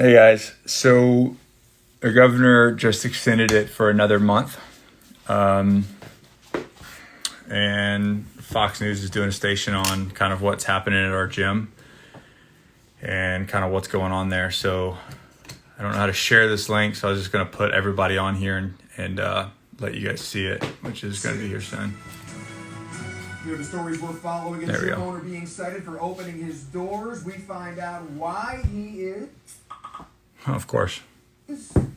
Hey guys, so the governor just extended it for another month. And Fox News is doing a station on kind of what's happening at our gym and kind of what's going on there. So I don't know how to share this link, so I was just going to put everybody on here and let you guys see it, which is going to be here soon. Here are the stories we're following. A gym owner being cited for opening his doors. We find out why he is... Of course.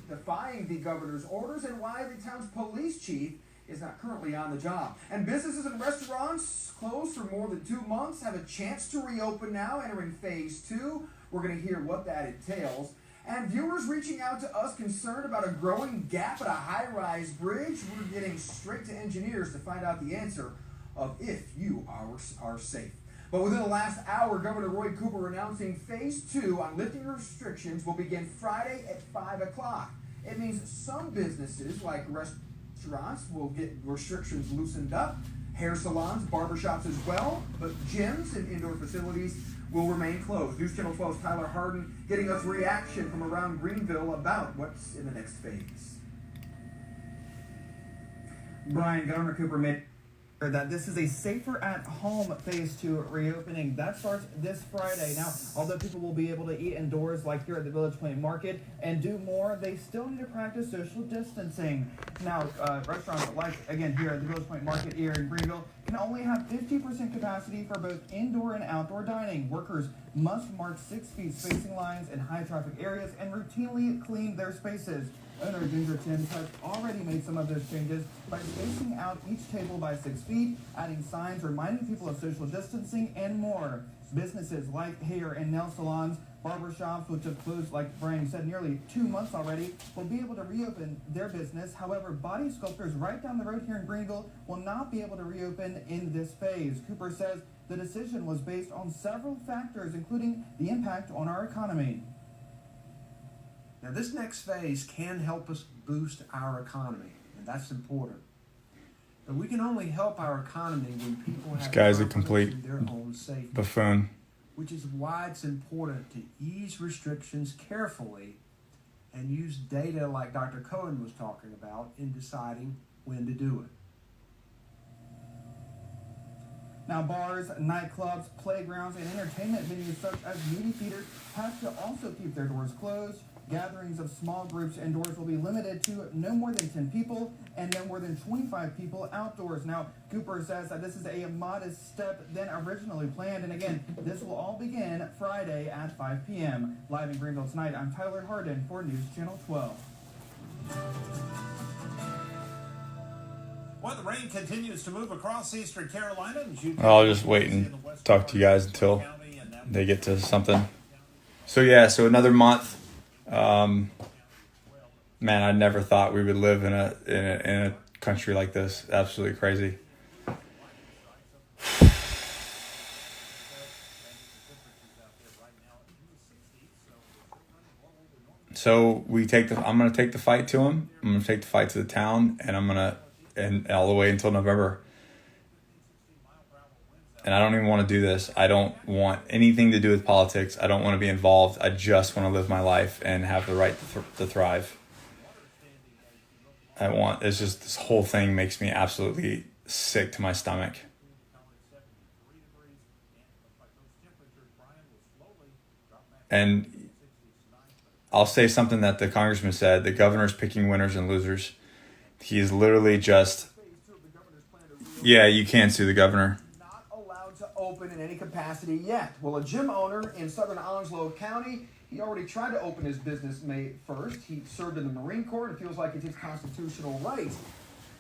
defying the governor's orders and why the town's police chief is not currently on the job. And businesses and restaurants closed for more than 2 months have a chance to reopen now, entering phase 2. We're going to hear what that entails. And viewers reaching out to us concerned about a growing gap at a high-rise bridge. We're getting straight to engineers to find out the answer of if you are safe. But within the last hour, Governor Roy Cooper announcing phase 2 on lifting restrictions will begin Friday at 5 o'clock. It means some businesses, like restaurants, will get restrictions loosened up, hair salons, barbershops as well, but gyms and indoor facilities will remain closed. News Channel 12's Tyler Harden getting us reaction from around Greenville about what's in the next phase. Brian, Governor Cooper made that this is a safer at home phase 2 reopening that starts this Friday. Now, although people will be able to eat indoors like here at the Village Point Market and do more, they still need to practice social distancing. Now, restaurants like, again, here at the Village Point Market here in Greenville can only have 50% capacity for both indoor and outdoor dining. Workers must mark 6 feet spacing lines in high traffic areas and routinely clean their spaces. Owner Ginger Timms has already made some of those changes by spacing out each table by 6 feet, adding signs reminding people of social distancing, and more. Businesses like hair and nail salons, barbershops, which have closed, like Brian said, nearly 2 months already, will be able to reopen their business. However, body sculptors right down the road here in Greenville will not be able to reopen in this phase. Cooper says the decision was based on several factors, including the impact on our economy. Now, this next phase can help us boost our economy, and that's important. But we can only help our economy when people have confidence in their own safety. Buffoon. Which is why it's important to ease restrictions carefully and use data like Dr. Cohen was talking about in deciding when to do it. Now, bars, nightclubs, playgrounds, and entertainment venues such as movie theaters have to also keep their doors closed. Gatherings of small groups indoors will be limited to no more than 10 people and no more than 25 people outdoors. Now, Cooper says that this is a modest step than originally planned. And again, this will all begin Friday at 5 p.m. Live in Greenville tonight, I'm Tyler Harden for News Channel 12. Well, the rain continues to move across eastern Carolina. I'll just wait and talk to you guys until they get to something. So another month. Man, I never thought we would live in a country like this. Absolutely crazy. So I'm gonna take the fight to him. I'm gonna take the fight to the town, and all the way until November. And I don't even want to do this. I don't want anything to do with politics. I don't want to be involved. I just want to live my life and have the right to thrive. It's just, this whole thing makes me absolutely sick to my stomach. And I'll say something that the congressman said: the governor's picking winners and losers. He is literally just, you can sue the governor. Open in any capacity yet. Well, a gym owner in southern Onslow County, he already tried to open his business May 1st. He served in the Marine Corps and feels like it's his constitutional right.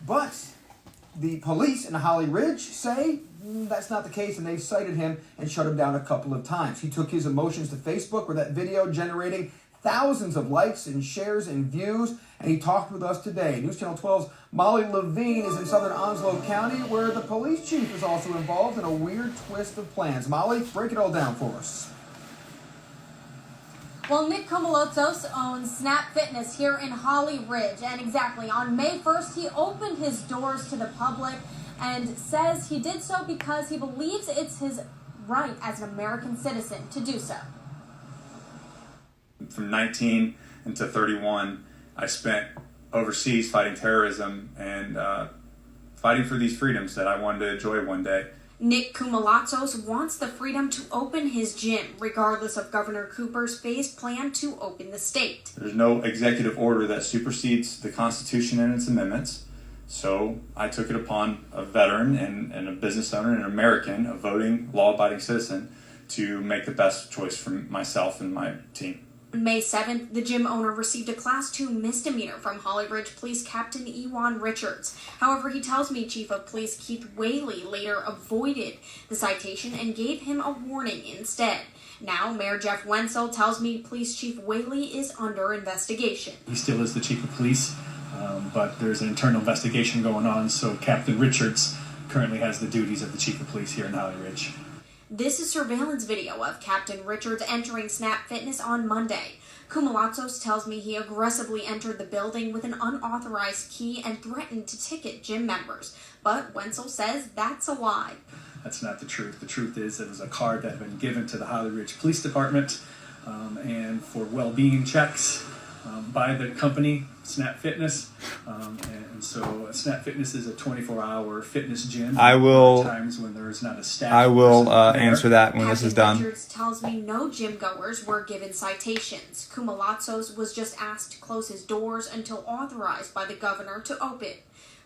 But the police in Holly Ridge say that's not the case, and they've cited him and shut him down a couple of times. He took his emotions to Facebook, with that video generating thousands of likes and shares and views, and he talked with us today. News Channel 12's Molly Levine is in southern Onslow County, where the police chief is also involved in a weird twist of plans. Molly, break it all down for us. Well, Nick Koumalatsos owns Snap Fitness here in Holly Ridge, and exactly on May 1st, he opened his doors to the public and says he did so because he believes it's his right as an American citizen to do so. from 19 into 31, I spent overseas fighting terrorism and fighting for these freedoms that I wanted to enjoy one day. Nick Koumalatsos wants the freedom to open his gym, regardless of Governor Cooper's phased plan to open the state. There's no executive order that supersedes the Constitution and its amendments. So I took it upon a veteran and a business owner and an American, a voting, law-abiding citizen, to make the best choice for myself and my team. On May 7th, the gym owner received a Class 2 misdemeanor from Holly Ridge Police Captain Ewan Richards. However, he tells me Chief of Police Keith Whaley later avoided the citation and gave him a warning instead. Now, Mayor Jeff Wenzel tells me Police Chief Whaley is under investigation. He still is the Chief of Police, but there's an internal investigation going on, so Captain Richards currently has the duties of the Chief of Police here in Holly Ridge. This is surveillance video of Captain Richards entering Snap Fitness on Monday. Koumalatsos tells me he aggressively entered the building with an unauthorized key and threatened to ticket gym members. But Wenzel says that's a lie. That's not the truth. The truth is it was a card that had been given to the Holly Ridge Police Department and for well-being checks by the company, Snap Fitness. And so Snap Fitness is a 24-hour fitness gym. I will. Times when there's not a staff. I will person answer that when this is done. Captain Richards tells me no gym goers were given citations. Koumalatsos was just asked to close his doors until authorized by the governor to open.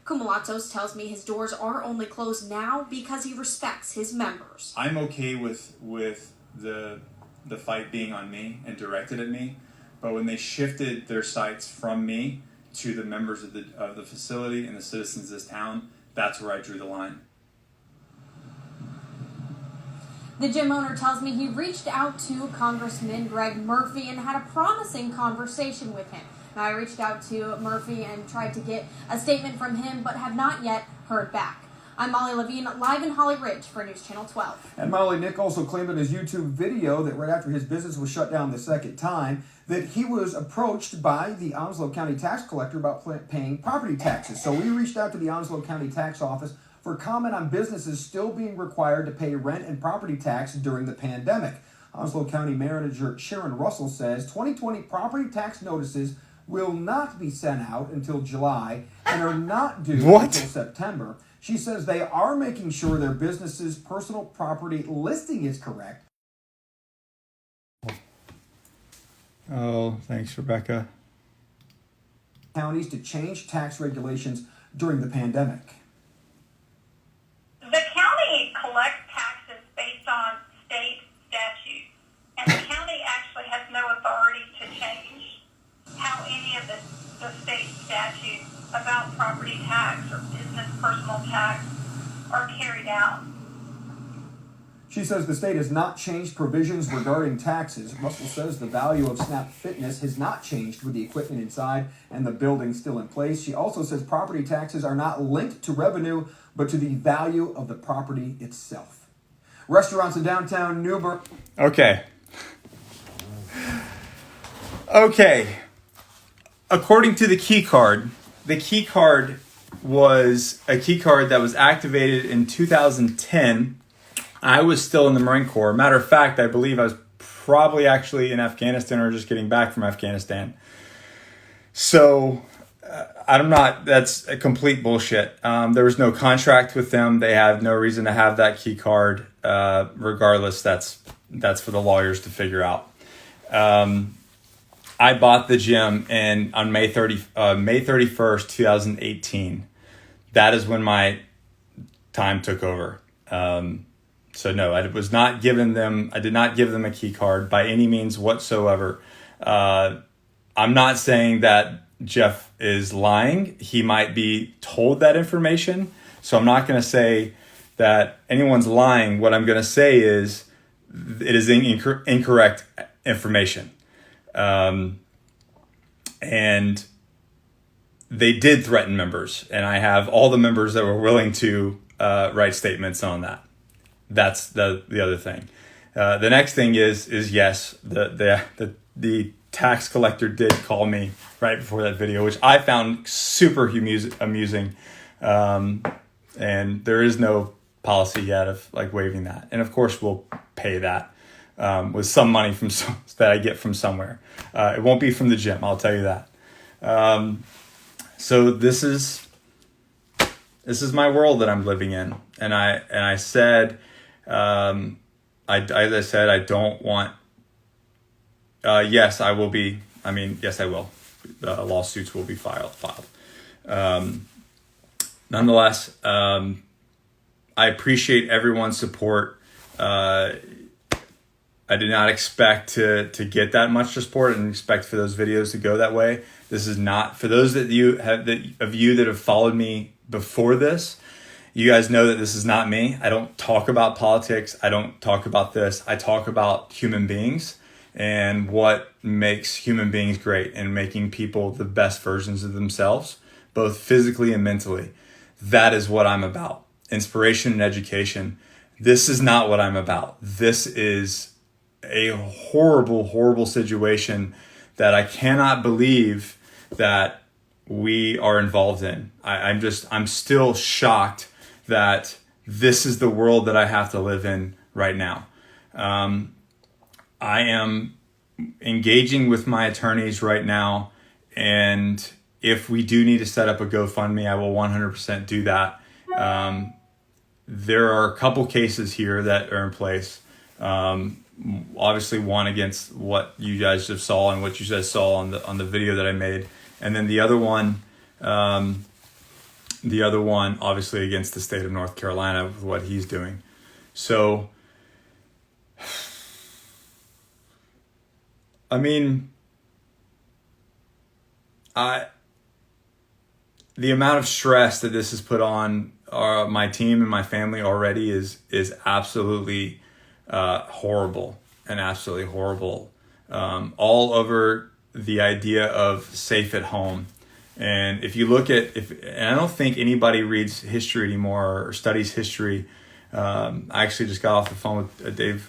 Koumalatsos tells me his doors are only closed now because he respects his members. I'm okay with the fight being on me and directed at me, but when they shifted their sights from me to the members of the facility and the citizens of this town, that's where I drew the line. The gym owner tells me he reached out to Congressman Greg Murphy and had a promising conversation with him. Now, I reached out to Murphy and tried to get a statement from him, but have not yet heard back. I'm Molly Levine, live in Holly Ridge for News Channel 12. And Molly, Nick also claimed in his YouTube video that right after his business was shut down the second time, that he was approached by the Onslow County tax collector about paying property taxes. So we reached out to the Onslow County tax office for comment on businesses still being required to pay rent and property tax during the pandemic. Onslow County Manager Sharon Russell says 2020 property tax notices will not be sent out until July and are not due until September. She says they are making sure their business's personal property listing is correct. Oh, thanks, Rebecca. Counties to change tax regulations during the pandemic. The county collects taxes based on state statutes, and the county actually has no authority to change how any of the state statutes about property tax or business personal tax are carried out. She says the state has not changed provisions regarding taxes. Russell says the value of Snap Fitness has not changed with the equipment inside and the building still in place. She also says property taxes are not linked to revenue, but to the value of the property itself. Restaurants in downtown Newburgh. Okay. According to the key card was a key card that was activated in 2010. I was still in the Marine Corps. Matter of fact, I believe I was probably actually in Afghanistan or just getting back from Afghanistan. So that's a complete bullshit. There was no contract with them. They have no reason to have that key card. Regardless, that's for the lawyers to figure out. I bought the gym on May 31st, 2018. That is when my time took over. So no, I did not give them a key card by any means whatsoever. I'm not saying that Jeff is lying. He might be told that information. So I'm not going to say that anyone's lying. What I'm going to say is it is incorrect information. And they did threaten members, and I have all the members that were willing to write statements on that. That's the other thing. The next thing is yes, the tax collector did call me right before that video, which I found super amusing. And there is no policy yet of like waiving that. And of course we'll pay that. with some money that I get from somewhere. It won't be from the gym, I'll tell you that. So this is my world that I'm living in, and I said, as I said, I don't want. Yes, I will be. I mean, yes, I will. Lawsuits will be filed. Nonetheless, I appreciate everyone's support. I did not expect to get that much support. I didn't expect for those videos to go that way. This is not for those of you that have followed me before this. You guys know that this is not me. I don't talk about politics. I don't talk about this. I talk about human beings and what makes human beings great and making people the best versions of themselves, both physically and mentally. That is what I'm about. Inspiration and education. This is not what I'm about. This is a horrible, horrible situation that I cannot believe that we are involved in. I'm still shocked that this is the world that I have to live in right now. I am engaging with my attorneys right now, and if we do need to set up a GoFundMe, I will 100% do that. There are a couple cases here that are in place. Obviously one against what you guys just saw and what you guys saw on the video that I made, and then the other one obviously against the state of North Carolina with what he's doing. So I mean, the amount of stress that this has put on my team and my family already is absolutely horrible, and absolutely horrible. All over the idea of safe at home. And if you look at, and I don't think anybody reads history anymore or studies history. I actually just got off the phone with Dave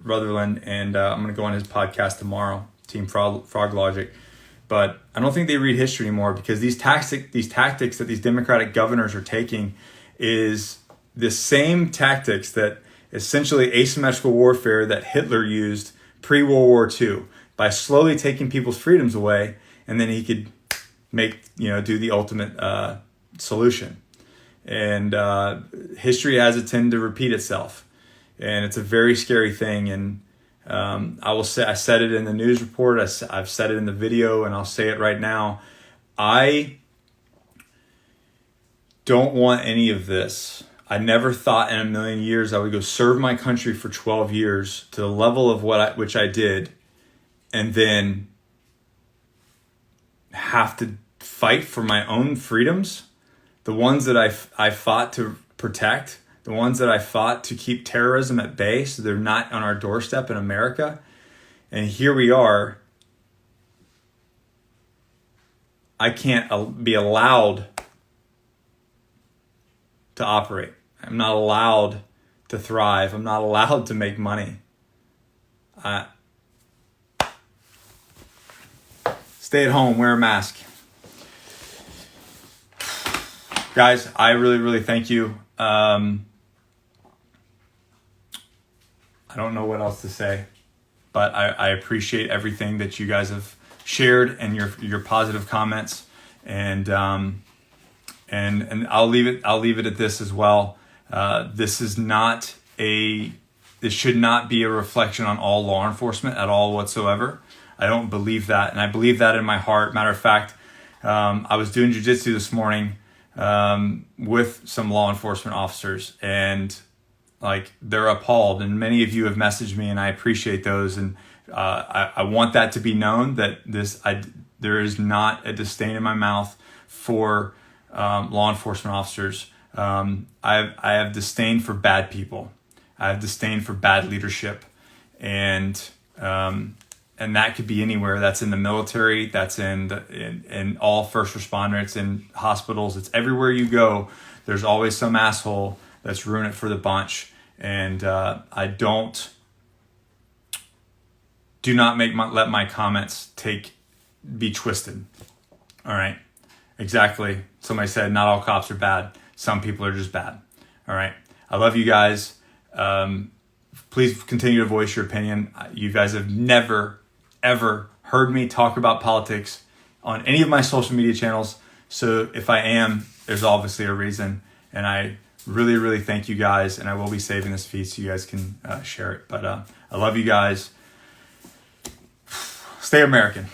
Rutherland, and I'm going to go on his podcast tomorrow, Team Frog Logic. But I don't think they read history anymore, because these tactics that these Democratic governors are taking is the same tactics that essentially asymmetrical warfare that Hitler used pre-World War II, by slowly taking people's freedoms away, and then he could do the ultimate solution. And history has a tend to repeat itself, and it's a very scary thing. And I said it in the news report, I've said it in the video, and I'll say it right now. I don't want any of this. I never thought in a million years I would go serve my country for 12 years to the level of which I did, and then have to fight for my own freedoms, the ones that I fought to protect, the ones that I fought to keep terrorism at bay so they're not on our doorstep in America. And here we are. I can't be allowed to operate. I'm not allowed to thrive. I'm not allowed to make money. Stay at home, wear a mask. Guys, I really, really thank you. I don't know what else to say, but I appreciate everything that you guys have shared and your positive comments. And I'll leave it at this as well. This should not be a reflection on all law enforcement at all whatsoever. I don't believe that, and I believe that in my heart. Matter of fact, I was doing jiu-jitsu this morning with some law enforcement officers, and they're appalled. And many of you have messaged me, and I appreciate those. And I want that to be known that there is not a disdain in my mouth for law enforcement officers. I have disdain for bad people. I have disdain for bad leadership, and that could be anywhere. That's in the military. That's in all first responders. It's in hospitals. It's everywhere you go. There's always some asshole that's ruining it for the bunch. And do not let my comments be twisted. All right. Exactly. Somebody said not all cops are bad. Some people are just bad. All right. I love you guys. please continue to voice your opinion. You guys have never, ever heard me talk about politics on any of my social media channels. So if I am, there's obviously a reason. And I really, really thank you guys. And I will be saving this feed so you guys can share it. But I love you guys. Stay American.